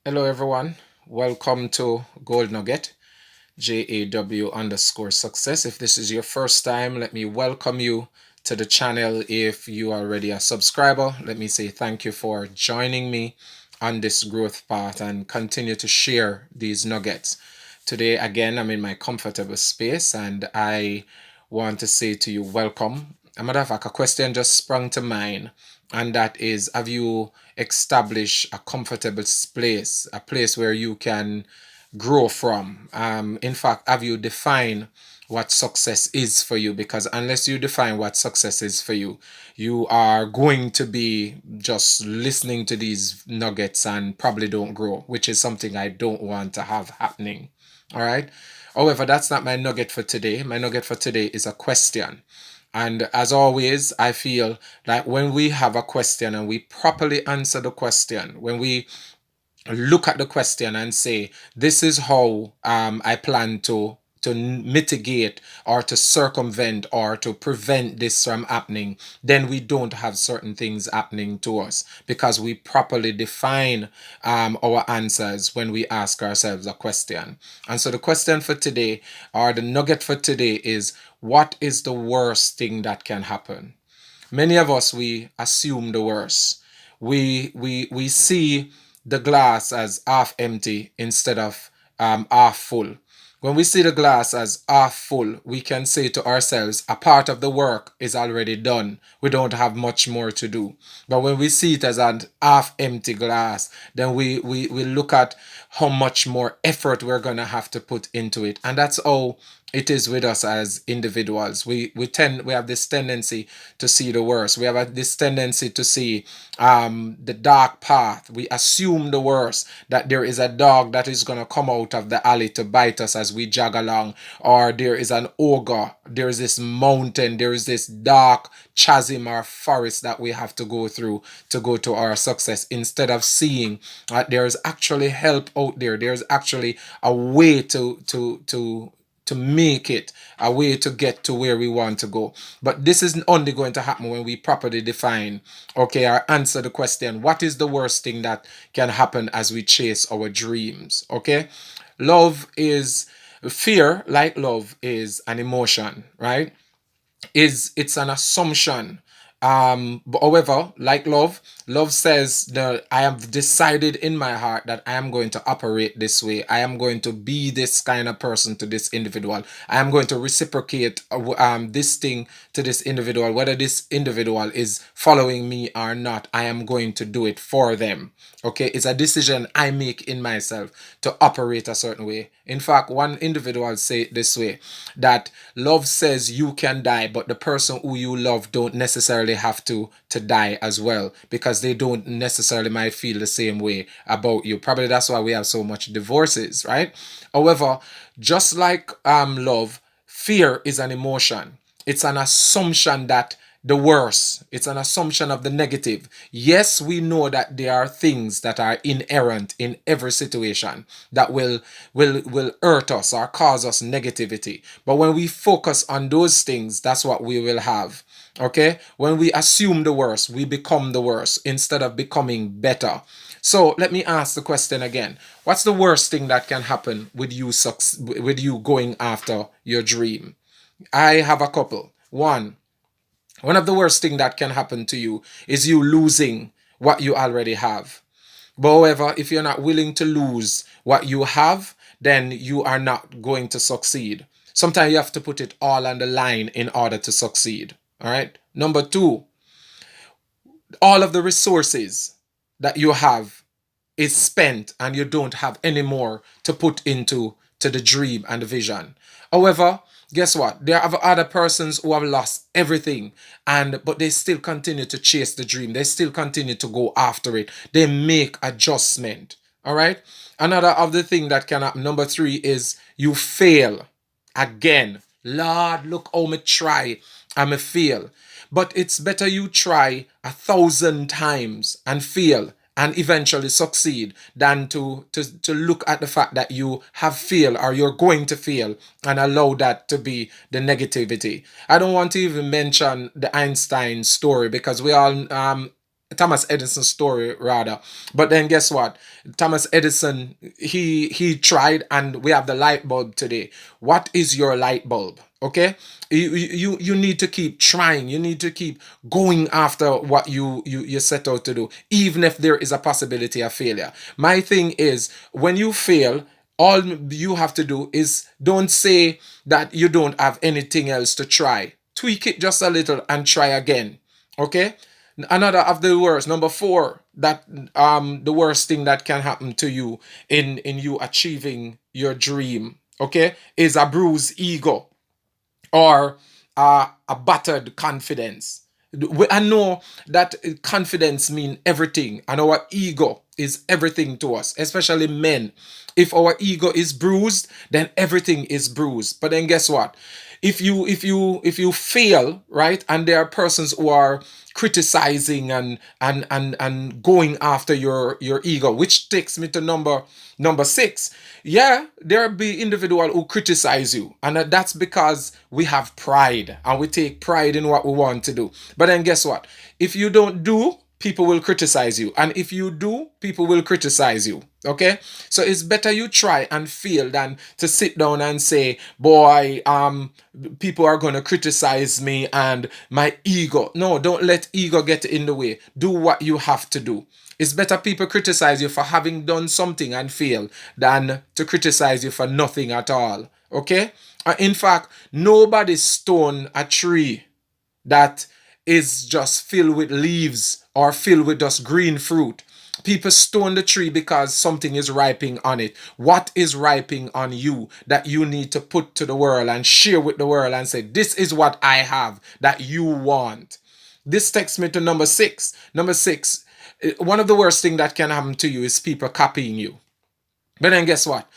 Hello, everyone. Welcome to Gold Nugget, JAW_success. If this is your first time, let me welcome you to the channel. If you are already a subscriber, let me say thank you for joining me on this growth path and continue to share these nuggets. Today, again, I'm in my comfortable space and I want to say to you, welcome. A matter of fact, a question just sprung to mind, and that is, have you established a comfortable place, a place where you can grow from? In fact, have you defined what success is for you? Because unless you define what success is for you, you are going to be just listening to these nuggets and probably don't grow, which is something I don't want to have happening. All right. However, that's not my nugget for today. My nugget for today is a question. And as always, I feel like when we have a question and we properly answer the question, when we look at the question and say, this is how I plan to mitigate or to circumvent or to prevent this from happening, then we don't have certain things happening to us because we properly define our answers when we ask ourselves a question. And so the question for today, or the nugget for today, is, what is the worst thing that can happen? Many of us, we assume the worst. We see the glass as half empty instead of half full. When we see the glass as half full, we can say to ourselves, a part of the work is already done. We don't have much more to do. But when we see it as an half empty glass, then we look at how much more effort we're going to have to put into it. And that's how it is with us as individuals. We have this tendency to see the worst. We have this tendency to see the dark path. We assume the worst, that there is a dog that is going to come out of the alley to bite us as we jog along, or there is an ogre, there is this mountain, there is this dark chasm or forest that we have to go through to go to our success, instead of seeing that there is actually help out there. There's actually a way to make it, a way to get to where we want to go. But this is only going to happen when we properly define, okay, or answer the question, what is the worst thing that can happen as we chase our dreams? Okay, love is fear, like love, is an emotion, right? It's an assumption. But however, like love says that I have decided in my heart that I am going to operate this way. I am going to be this kind of person to this individual. I am going to reciprocate this thing to this individual, whether this individual is following me or not. I am going to do it for them. Okay, it's a decision I make in myself to operate a certain way. In fact, one individual say it this way, that love says you can die, but the person who you love don't necessarily have to die as well, because they don't necessarily might feel the same way about you. Probably that's why we have so much divorces, right? However, just like love, fear is an emotion. It's an assumption that the worst. It's an assumption of the negative. Yes, we know that there are things that are inherent in every situation that will hurt us or cause us negativity. But when we focus on those things, that's what we will have. Okay? When we assume the worst, we become the worst instead of becoming better. So let me ask the question again. What's the worst thing that can happen with you going after your dream? I have a couple. One of the worst thing that can happen to you is you losing what you already have. But however, if you're not willing to lose what you have, then you are not going to succeed. Sometimes you have to put it all on the line in order to succeed. All right. Number two, all of the resources that you have is spent and you don't have any more to put into to the dream and the vision. However, guess what? There are other persons who have lost everything, and but they still continue to chase the dream. They still continue to go after it. They make adjustment. All right. Another of the thing that can happen, number three, is you fail again. Lord, look how me try and me fail. But it's better you try 1,000 times and fail and eventually succeed than to look at the fact that you have failed or you're going to fail and allow that to be the negativity. I don't want to even mention the Einstein story, because we all Thomas Edison's story rather. But then guess what? Thomas Edison, he tried, and we have the light bulb today. What is your light bulb? Okay, you need to keep trying. You need to keep going after what you set out to do, even if there is a possibility of failure. My thing is, when you fail, all you have to do is don't say that you don't have anything else to try. Tweak it just a little and try again. Okay, another of the worst, number four, that the worst thing that can happen to you in you achieving your dream, okay, is a bruised ego, or a battered confidence. I know that confidence means everything, and our ego is everything to us, especially men. If our ego is bruised, then everything is bruised. But then guess what? If you fail, right, and there are persons who are criticizing and going after your ego, which takes me to number six. Yeah, there'll be individual who criticize you, and that's because we have pride and we take pride in what we want to do. But then guess what? If you don't do, people will criticize you, and if you do, people will criticize you. Okay, so it's better you try and fail than to sit down and say, boy, people are going to criticize me and my ego. No, don't let ego get in the way. Do what you have to do. It's better people criticize you for having done something and fail than to criticize you for nothing at all. Okay? In fact, nobody stone a tree that is just filled with leaves or filled with just green fruit. People stone the tree because something is ripening on it. What is ripening on you that you need to put to the world and share with the world and say, this is what I have that you want? This takes me to number six. Number six, one of the worst things that can happen to you is people copying you. But then guess what?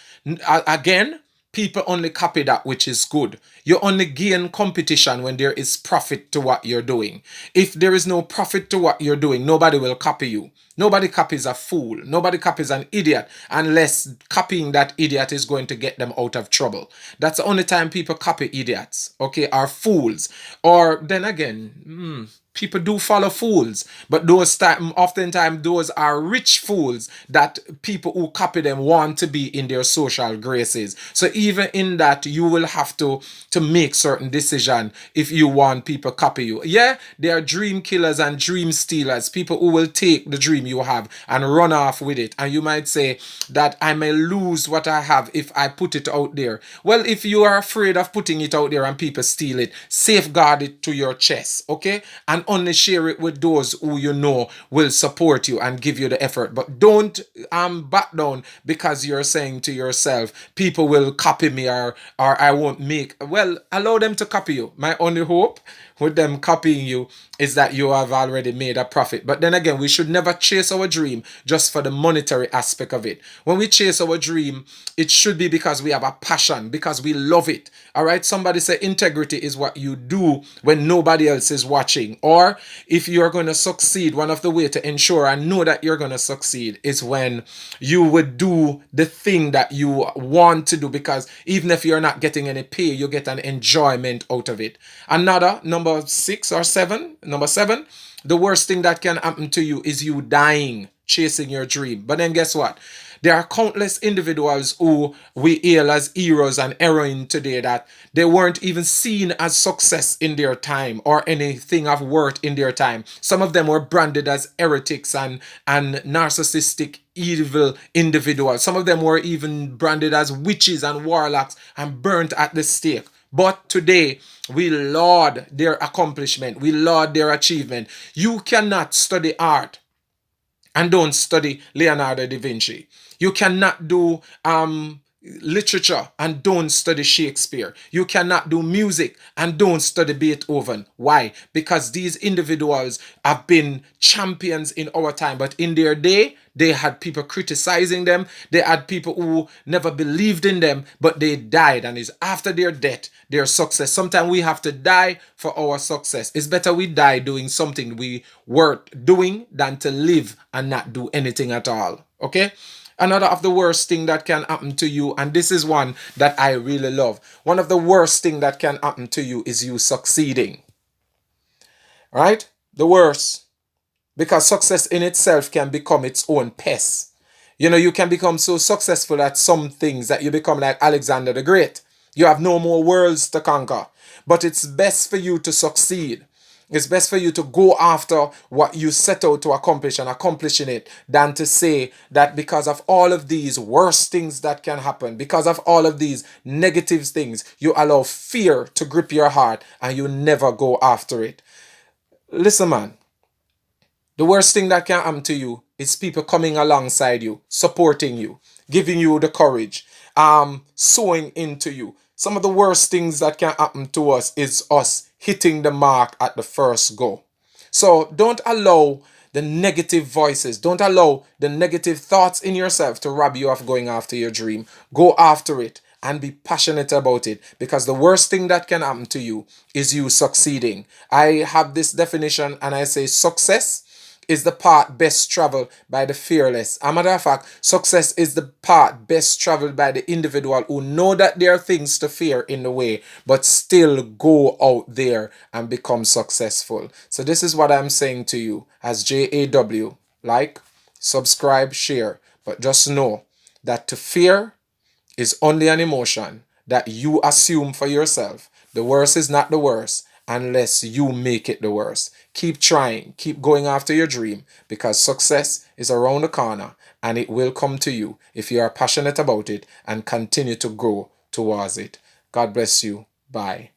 Again, people only copy that which is good. You only gain competition when there is profit to what you're doing. If there is no profit to what you're doing, nobody will copy you. Nobody copies a fool. Nobody copies an idiot unless copying that idiot is going to get them out of trouble. That's the only time people copy idiots, okay, are fools. Or then again, people do follow fools, but those time oftentimes those are rich fools that people who copy them want to be in their social graces. So even in that, you will have to make certain decision if you want people copy you. Yeah, there are dream killers and dream stealers, people who will take the dream you have and run off with it, and you might say that I may lose what I have if I put it out there. Well, if you are afraid of putting it out there and people steal it, safeguard it to your chest, okay, and only share it with those who you know will support you and give you the effort. But don't back down because you're saying to yourself, people will copy me, or I won't make. Well, allow them to copy you. My only hope with them copying you is that you have already made a profit. But then again, we should never chase our dream just for the monetary aspect of it. When we chase our dream, it should be because we have a passion, because we love it. All right. Somebody say integrity is what you do when nobody else is watching. Or if you're going to succeed, one of the way to ensure and know that you're going to succeed is when you would do the thing that you want to do, because even if you're not getting any pay, you get an enjoyment out of it. Another, number six or seven, number seven, the worst thing that can happen to you is you dying chasing your dream. But then guess what? There are countless individuals who we hail as heroes and heroines today that they weren't even seen as success in their time or anything of worth in their time. Some of them were branded as heretics and narcissistic evil individuals. Some of them were even branded as witches and warlocks and burnt at the stake. But today, we laud their accomplishment. We laud their achievement. You cannot study art and don't study Leonardo da Vinci. You cannot do literature and don't study Shakespeare. You cannot do music and don't study Beethoven. Why? Because these individuals have been champions in our time, but in their day, they had people criticizing them. They had people who never believed in them, but they died. And it's after their death, their success. Sometimes we have to die for our success. It's better we die doing something we worth doing than to live and not do anything at all. Okay? Another of the worst thing that can happen to you, and this is one that I really love. One of the worst thing that can happen to you is you succeeding. Right? The worst. because success in itself can become its own pest. You can become so successful at some things that you become like Alexander the Great. You have no more worlds to conquer. But it's best for you to succeed. It's best for you to go after what you set out to accomplish and accomplishing it than to say that because of all of these worst things that can happen, because of all of these negative things, you allow fear to grip your heart and you never go after it. Listen, man, the worst thing that can happen to you is people coming alongside you, supporting you, giving you the courage, sowing into you. Some of the worst things that can happen to us is us hitting the mark at the first go. So don't allow the negative voices, don't allow the negative thoughts in yourself to rob you of going after your dream. Go after it and be passionate about it, because the worst thing that can happen to you is you succeeding. I have this definition and I say success is the path best traveled by the fearless. As a matter of fact, success is the path best traveled by the individual who know that there are things to fear in the way, but still go out there and become successful. So this is what I'm saying to you as JAW. Like, subscribe, share. But just know that to fear is only an emotion that you assume for yourself. The worst is not the worst unless you make it the worst. Keep trying, keep going after your dream, because success is around the corner and it will come to you if you are passionate about it and continue to grow towards it. God bless you. Bye.